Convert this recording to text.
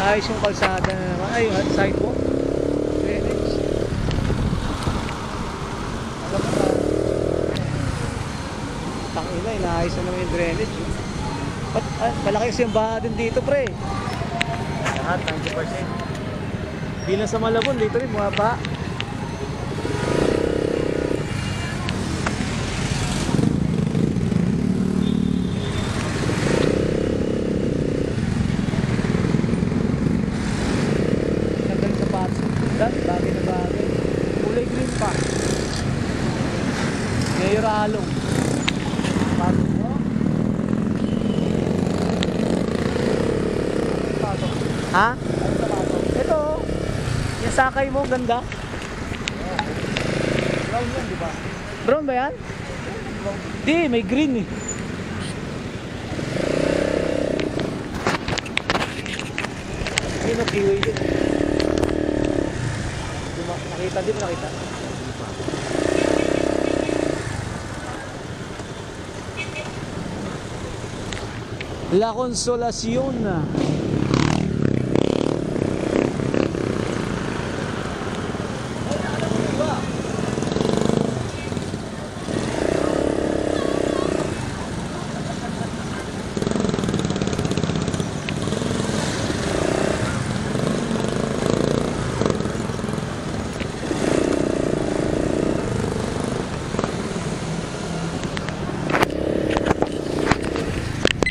Naayos yung kalsada na naman. Ay, sidewalk. Drainage. Alam mo na. Tangina, inaayos na naman yung drainage. Malaki kasi yung baha din dito, pre. Lahat, 90%. Di lang sa Malabon, dito rin mga baha. Bagay na bagay. Kulay green pa. Mayor Along. Pasok mo? Pasok. Ha? Ano sa pasok? Ito. Yung sakay mo, ganda. Brown yan, di ba? Brown ba yan? Di, may green eh. Yun o, kiwi din. Nakita din, nakita. La Consolacion.